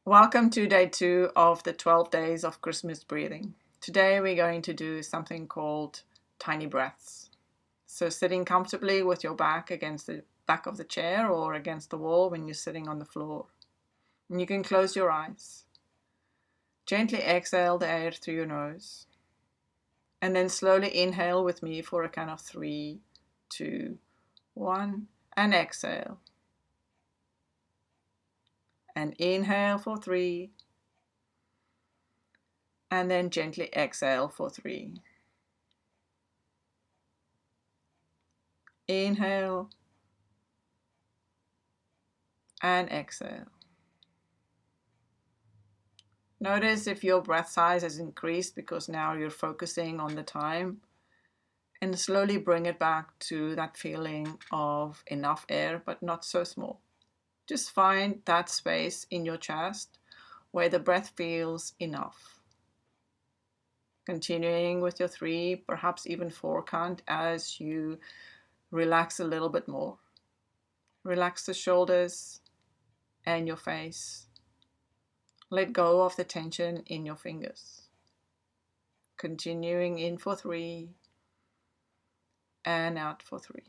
Welcome to day 2 of the 12 days of Christmas breathing. Today we're going to do something called tiny breaths. So sitting comfortably with your back against the back of the chair or against the wall when you're sitting on the floor. And you can close your eyes. Gently exhale the air through your nose. And then slowly inhale with me for a count of 3, 2, 1, and exhale. And inhale for 3. And then gently exhale for 3. Inhale and exhale. Notice if your breath size has increased because now you're focusing on the time, and slowly bring it back to that feeling of enough air but not so small. Just find that space in your chest where the breath feels enough. Continuing with your 3, perhaps even 4 count as you relax a little bit more. Relax the shoulders and your face. Let go of the tension in your fingers. Continuing in for 3 and out for 3.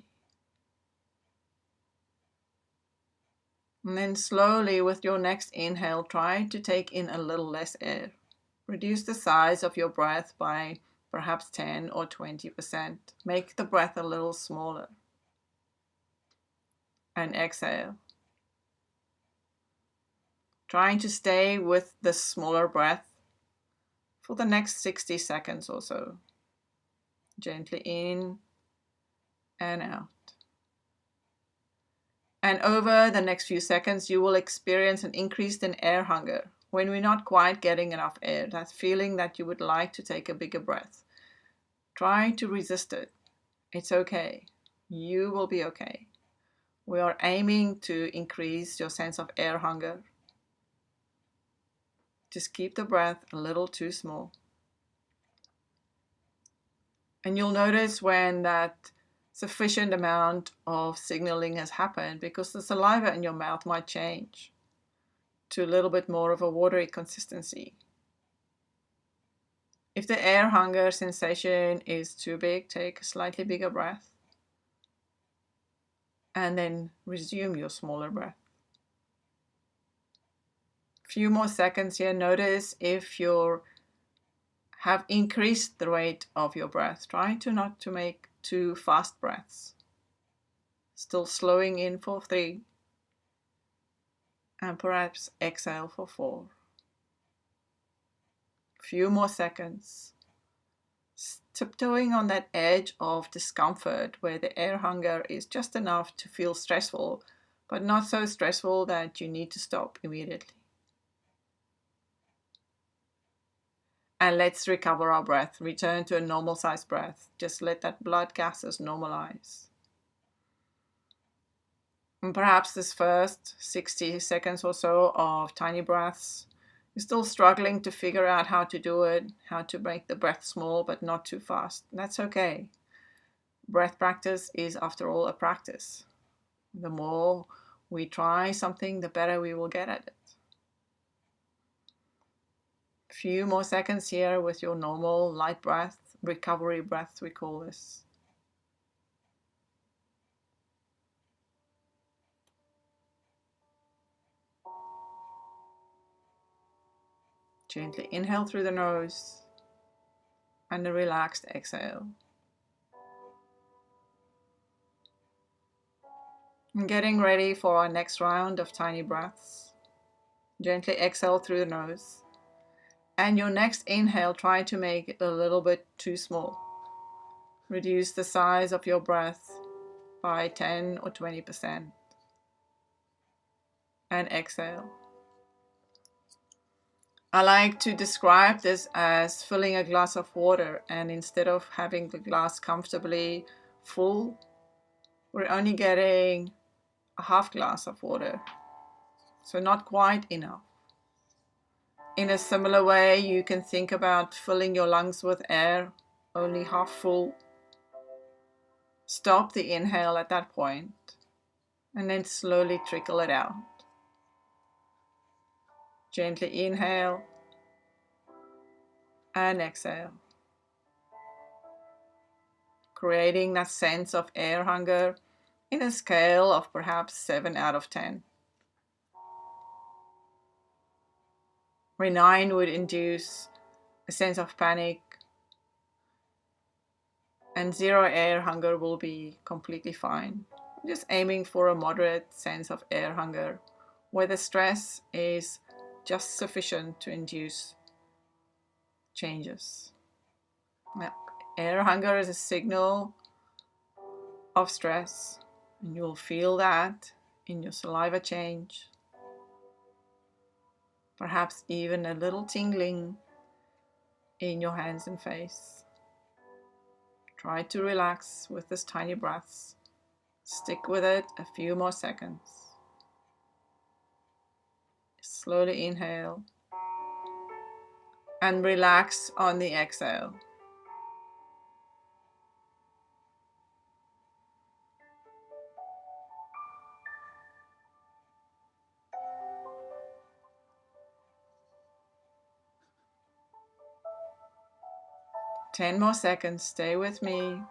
And then slowly with your next inhale, try to take in a little less air. Reduce the size of your breath by perhaps 10 or 20%. Make the breath a little smaller. And exhale. Trying to stay with the smaller breath for the next 60 seconds or so. Gently in and out. And over the next few seconds, you will experience an increase in air hunger. When we're not quite getting enough air, that feeling that you would like to take a bigger breath. Try to resist it. It's okay. You will be okay. We are aiming to increase your sense of air hunger. Just keep the breath a little too small. And you'll notice when that sufficient amount of signaling has happened, because the saliva in your mouth might change to a little bit more of a watery consistency. If the air hunger sensation is too big, take a slightly bigger breath and then resume your smaller breath. A few more seconds here. Notice if you have increased the rate of your breath. Try to not to make too fast breaths. Still slowing in for 3 and perhaps exhale for 4. A few more seconds. Tiptoeing on that edge of discomfort where the air hunger is just enough to feel stressful, but not so stressful that you need to stop immediately. And let's recover our breath. Return to a normal sized breath. Just let that blood gases normalize. And perhaps this first 60 seconds or so of tiny breaths, you're still struggling to figure out how to do it, how to make the breath small but not too fast. That's okay. Breath practice is, after all, a practice. The more we try something, the better we will get at it. A few more seconds here with your normal light breath, recovery breath we call this. Gently inhale through the nose and a relaxed exhale. And getting ready for our next round of tiny breaths. Gently exhale through the nose. And your next inhale, try to make it a little bit too small. Reduce the size of your breath by 10 or 20%. And exhale. I like to describe this as filling a glass of water, and instead of having the glass comfortably full, we're only getting a half glass of water. So not quite enough. In a similar way, you can think about filling your lungs with air, only half full. Stop the inhale at that point, and then slowly trickle it out. Gently inhale and exhale, creating that sense of air hunger in a scale of perhaps 7 out of 10. Where 9 would induce a sense of panic, and 0 air hunger will be completely fine. Just aiming for a moderate sense of air hunger, where the stress is just sufficient to induce changes. Now, air hunger is a signal of stress, and you'll feel that in your saliva change. Perhaps even a little tingling in your hands and face. Try to relax with this tiny breaths. Stick with it a few more seconds. Slowly inhale and relax on the exhale. Ten more seconds, stay with me.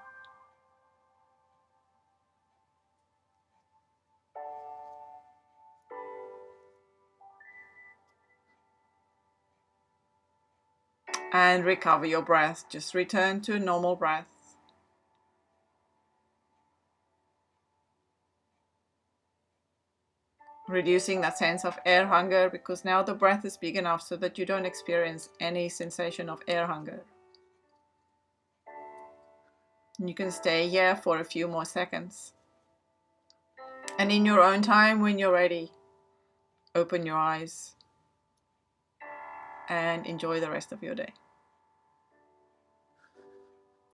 And recover your breath. Just return to a normal breath. Reducing that sense of air hunger, because now the breath is big enough so that you don't experience any sensation of air hunger. And you can stay here for a few more seconds. And in your own time, when you're ready, open your eyes and enjoy the rest of your day.